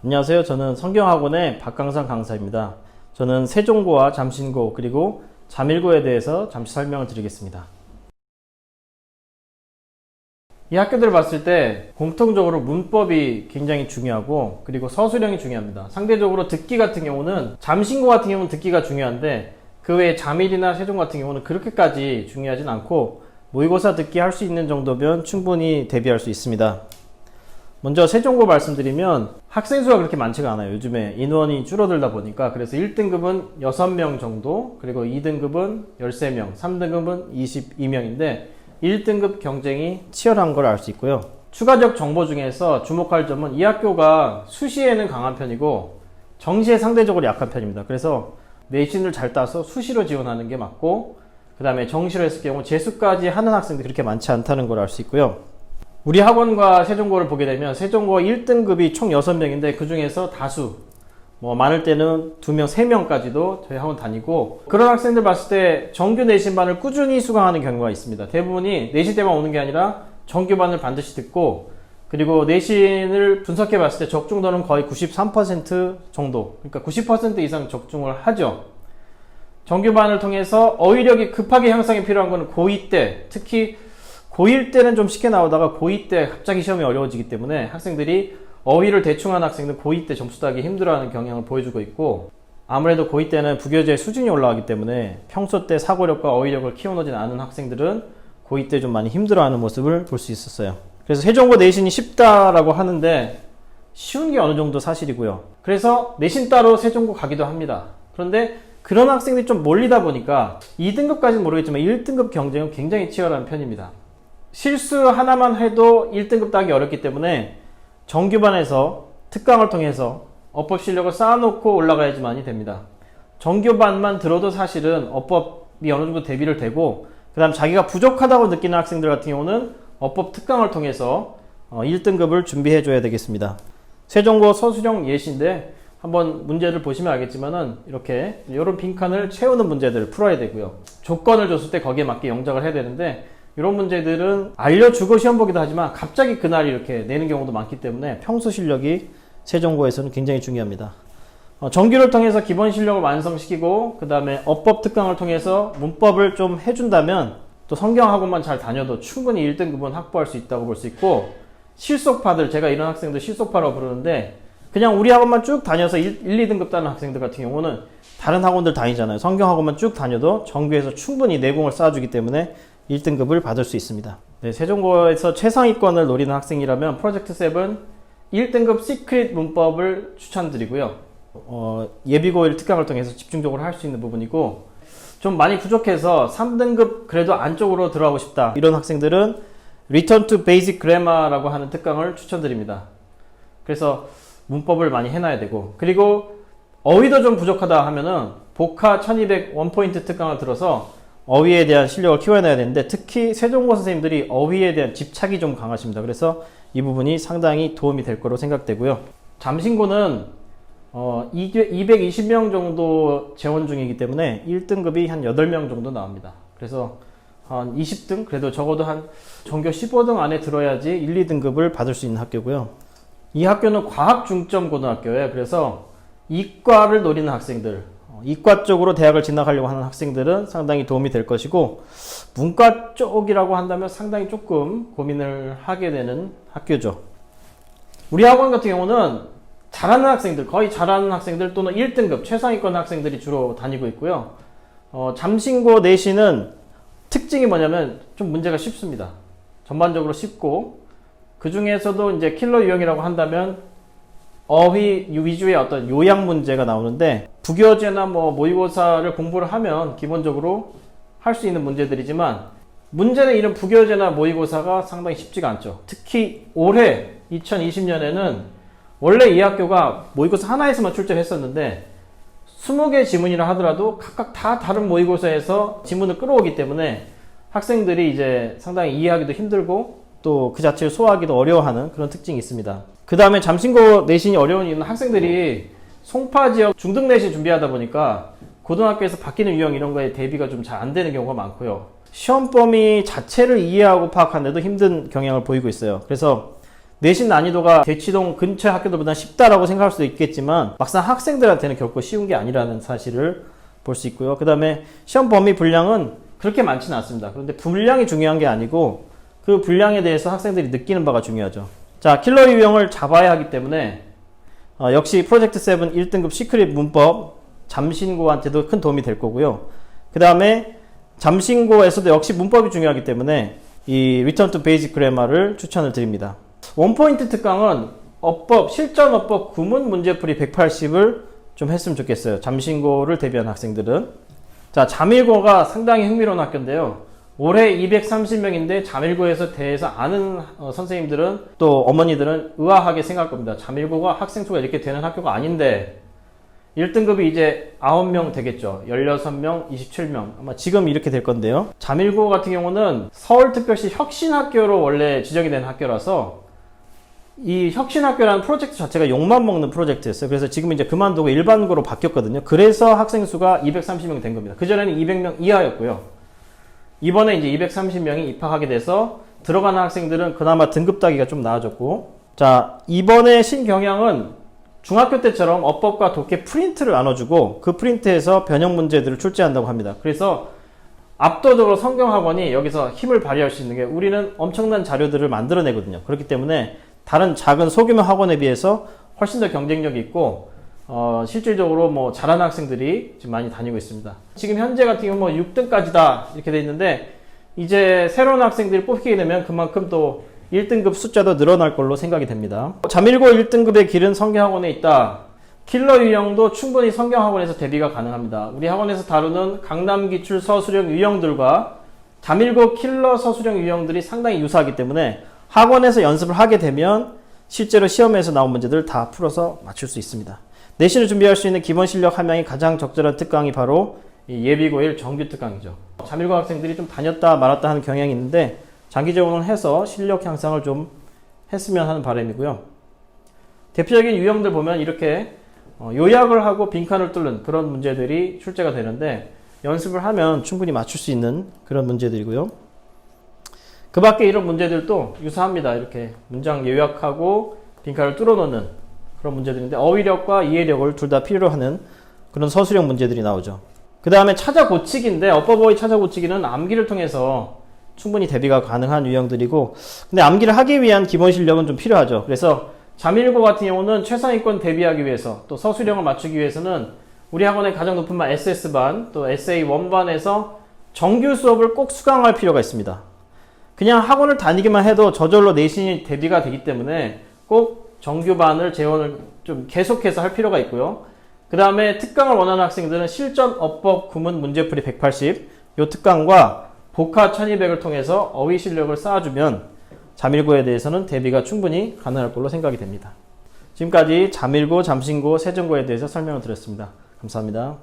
안녕하세요. 저는 성경학원의 박강상 강사입니다. 저는 세종고와 잠신고 그리고 잠일고에 대해서 잠시 설명을 드리겠습니다. 이 학교들을 봤을 때 공통적으로 문법이 굉장히 중요하고 그리고 서술형이 중요합니다. 상대적으로 듣기 같은 경우는 잠신고 같은 경우는 듣기가 중요한데 그 외에 잠일이나 세종 같은 경우는 그렇게까지 중요하진 않고 모의고사 듣기 할 수 있는 정도면 충분히 대비할 수 있습니다. 먼저 세종고 말씀드리면 학생 수가 그렇게 많지가 않아요. 요즘에 인원이 줄어들다 보니까. 그래서 1등급은 6명 정도, 그리고 2등급은 13명, 3등급은 22명인데 1등급 경쟁이 치열한 걸 알 수 있고요. 추가적 정보 중에서 주목할 점은 이 학교가 수시에는 강한 편이고 정시에 상대적으로 약한 편입니다. 그래서 내신을 잘 따서 수시로 지원하는 게 맞고, 그 다음에 정시로 했을 경우 재수까지 하는 학생들이 그렇게 많지 않다는 걸 알 수 있고요. 우리 학원과 세종고를 보게 되면 세종고 1등급이 총 6명인데 그 중에서 다수, 많을 때는 2명, 3명까지도 저희 학원 다니고, 그런 학생들 봤을 때 정규 내신반을 꾸준히 수강하는 경우가 있습니다. 대부분이 내신 때만 오는 게 아니라 정규반을 반드시 듣고, 그리고 내신을 분석해 봤을 때 적중도는 거의 93% 정도, 그러니까 90% 이상 적중을 하죠. 정규반을 통해서 어휘력이 급하게 향상이 필요한 거는 고2 때, 특히 고1 때는 좀 쉽게 나오다가 고2 때 갑자기 시험이 어려워지기 때문에 학생들이 어휘를 대충 하는 학생들 고2 때 점수 따기 힘들어하는 경향을 보여주고 있고, 아무래도 고2 때는 부교재의 수준이 올라가기 때문에 평소 때 사고력과 어휘력을 키워놓지 않은 학생들은 고2 때 좀 많이 힘들어하는 모습을 볼 수 있었어요. 그래서 세종고 내신이 쉽다라고 하는데 쉬운 게 어느 정도 사실이고요. 그래서 내신 따로 세종고 가기도 합니다. 그런데 그런 학생들이 좀 몰리다 보니까 2등급까지는 모르겠지만 1등급 경쟁은 굉장히 치열한 편입니다. 실수 하나만 해도 1등급 따기 어렵기 때문에 정규반에서 특강을 통해서 어법 실력을 쌓아놓고 올라가야지만이 됩니다. 정규반만 들어도 사실은 어법이 어느 정도 대비를 되고, 그 다음 자기가 부족하다고 느끼는 학생들 같은 경우는 어법 특강을 통해서 1등급을 준비해 줘야 되겠습니다. 세종고 서술형 예시인데 한번 문제를 보시면 알겠지만은 이렇게 이런 빈칸을 채우는 문제들을 풀어야 되고요. 조건을 줬을 때 거기에 맞게 영작을 해야 되는데, 이런 문제들은 알려주고 시험 보기도 하지만 갑자기 그날 이렇게 내는 경우도 많기 때문에 평소 실력이 세종고에서는 굉장히 중요합니다. 정규를 통해서 기본 실력을 완성시키고 그 다음에 어법 특강을 통해서 문법을 좀 해준다면 또 성경학원만 잘 다녀도 충분히 1등급은 확보할 수 있다고 볼 수 있고, 실속파들, 제가 이런 학생들 실속파라고 부르는데 그냥 우리 학원만 쭉 다녀서 1, 2등급 따는 학생들 같은 경우는 다른 학원들 다니잖아요. 성경학원만 쭉 다녀도 정규에서 충분히 내공을 쌓아주기 때문에 1등급을 받을 수 있습니다. 네, 세종고에서 최상위권을 노리는 학생이라면 프로젝트 7 1등급 시크릿 문법을 추천드리고요. 예비고1 특강을 통해서 집중적으로 할 수 있는 부분이고, 좀 많이 부족해서 3등급 그래도 안쪽으로 들어가고 싶다 이런 학생들은 Return to Basic Grammar라고 하는 특강을 추천드립니다. 그래서 문법을 많이 해놔야 되고, 그리고 어휘도 좀 부족하다 하면은 복화 1200 원포인트 특강을 들어서 어휘에 대한 실력을 키워내야 되는데, 특히 세종고 선생님들이 어휘에 대한 집착이 좀 강하십니다. 그래서 이 부분이 상당히 도움이 될 거로 생각되고요. 잠신고는 220명 정도 재원 중이기 때문에 1등급이 한 8명 정도 나옵니다. 그래서 한 20등? 그래도 적어도 한 전교 15등 안에 들어야지 1, 2등급을 받을 수 있는 학교고요. 이 학교는 과학 중점 고등학교예요. 그래서 이과를 노리는 학생들, 이과 쪽으로 대학을 진학하려고 하는 학생들은 상당히 도움이 될 것이고, 문과 쪽이라고 한다면 상당히 조금 고민을 하게 되는 학교죠. 우리 학원 같은 경우는 잘하는 학생들, 거의 잘하는 학생들 또는 1등급 최상위권 학생들이 주로 다니고 있고요. 잠신고 내신은 특징이 뭐냐면 좀 문제가 쉽습니다. 전반적으로 쉽고, 그 중에서도 이제 킬러 유형이라고 한다면 어휘 위주의 어떤 요약 문제가 나오는데, 부교재나 모의고사를 공부를 하면 기본적으로 할 수 있는 문제들이지만, 문제는 이런 부교재나 모의고사가 상당히 쉽지가 않죠. 특히 올해 2020년에는 원래 이 학교가 모의고사 하나에서만 출제했었는데 20개 지문이라 하더라도 각각 다 다른 모의고사에서 지문을 끌어오기 때문에 학생들이 이제 상당히 이해하기도 힘들고 또 그 자체를 소화하기도 어려워하는 그런 특징이 있습니다. 그 다음에 잠신고 내신이 어려운 이유는 학생들이 송파 지역 중등 내신 준비하다 보니까 고등학교에서 바뀌는 유형 이런 거에 대비가 좀 잘 안 되는 경우가 많고요. 시험 범위 자체를 이해하고 파악하는데도 힘든 경향을 보이고 있어요. 그래서 내신 난이도가 대치동 근처 학교들보다 쉽다라고 생각할 수도 있겠지만 막상 학생들한테는 결코 쉬운 게 아니라는 사실을 볼 수 있고요. 그 다음에 시험 범위 분량은 그렇게 많지는 않습니다. 그런데 분량이 중요한 게 아니고 그 분량에 대해서 학생들이 느끼는 바가 중요하죠. 자, 킬러 유형을 잡아야 하기 때문에 역시 프로젝트 7 1등급 시크릿 문법 잠신고한테도 큰 도움이 될 거고요. 그 다음에 잠신고에서도 역시 문법이 중요하기 때문에 이 Return to Basic Grammar를 추천을 드립니다. 원포인트 특강은 어법, 실전 어법 구문 문제풀이 180을 좀 했으면 좋겠어요. 잠신고를 대비한 학생들은. 자, 잠일고가 상당히 흥미로운 학교인데요. 올해 230명인데 잠일고에서 대해서 아는 선생님들은 또 어머니들은 의아하게 생각할 겁니다. 잠일고가 학생 수가 이렇게 되는 학교가 아닌데 1등급이 이제 9명 되겠죠. 16명, 27명. 아마 지금 이렇게 될 건데요. 잠일고 같은 경우는 서울특별시 혁신학교로 원래 지정이 된 학교라서 이 혁신학교라는 프로젝트 자체가 욕만 먹는 프로젝트였어요. 그래서 지금 이제 그만두고 일반고로 바뀌었거든요. 그래서 학생 수가 230명 된 겁니다. 그전에는 200명 이하였고요. 이번에 이제 230명이 입학하게 돼서 들어가는 학생들은 그나마 등급 따기가 좀 나아졌고, 자, 이번에 신경향은 중학교 때처럼 어법과 독해 프린트를 나눠주고 그 프린트에서 변형 문제들을 출제한다고 합니다. 그래서 압도적으로 성경학원이 여기서 힘을 발휘할 수 있는 게 우리는 엄청난 자료들을 만들어내거든요. 그렇기 때문에 다른 작은 소규모 학원에 비해서 훨씬 더 경쟁력이 있고 실질적으로 뭐 잘하는 학생들이 지금 많이 다니고 있습니다. 지금 현재 같은 경우 뭐 6등까지다 이렇게 돼 있는데 이제 새로운 학생들이 뽑히게 되면 그만큼 또 1등급 숫자도 늘어날 걸로 생각이 됩니다. 잠일고 1등급의 길은 성경학원에 있다. 킬러 유형도 충분히 성경학원에서 대비가 가능합니다. 우리 학원에서 다루는 강남기출 서술형 유형들과 잠일고 킬러 서술형 유형들이 상당히 유사하기 때문에 학원에서 연습을 하게 되면 실제로 시험에서 나온 문제들을 다 풀어서 맞출 수 있습니다. 내신을 준비할 수 있는 기본 실력 함량이 가장 적절한 특강이 바로 이 예비고1 정규 특강이죠. 잠일고 학생들이 좀 다녔다 말았다 하는 경향이 있는데 장기적으로 해서 실력 향상을 좀 했으면 하는 바람이고요. 대표적인 유형들 보면 이렇게 요약을 하고 빈칸을 뚫는 그런 문제들이 출제가 되는데 연습을 하면 충분히 맞출 수 있는 그런 문제들이고요. 그 밖에 이런 문제들도 유사합니다. 이렇게 문장 요약하고 빈칸을 뚫어놓는 그런 문제들인데 어휘력과 이해력을 둘 다 필요로 하는 그런 서술형 문제들이 나오죠. 그 다음에 찾아 고치기인데 어법어휘 찾아 고치기는 암기를 통해서 충분히 대비가 가능한 유형들이고 근데 암기를 하기 위한 기본 실력은 좀 필요하죠. 그래서 잠일고 같은 경우는 최상위권 대비하기 위해서 또 서술형을 맞추기 위해서는 우리 학원의 가장 높은 반 SS반 또 SA 1반에서 정규 수업을 꼭 수강할 필요가 있습니다. 그냥 학원을 다니기만 해도 저절로 내신이 대비가 되기 때문에 꼭 정규반을 재원을 좀 계속해서 할 필요가 있고요. 그 다음에 특강을 원하는 학생들은 실전 어법 구문 문제풀이 180 이 특강과 복화 1200을 통해서 어휘 실력을 쌓아주면 잠일고에 대해서는 대비가 충분히 가능할 걸로 생각이 됩니다. 지금까지 잠일고, 잠신고, 세전고에 대해서 설명을 드렸습니다. 감사합니다.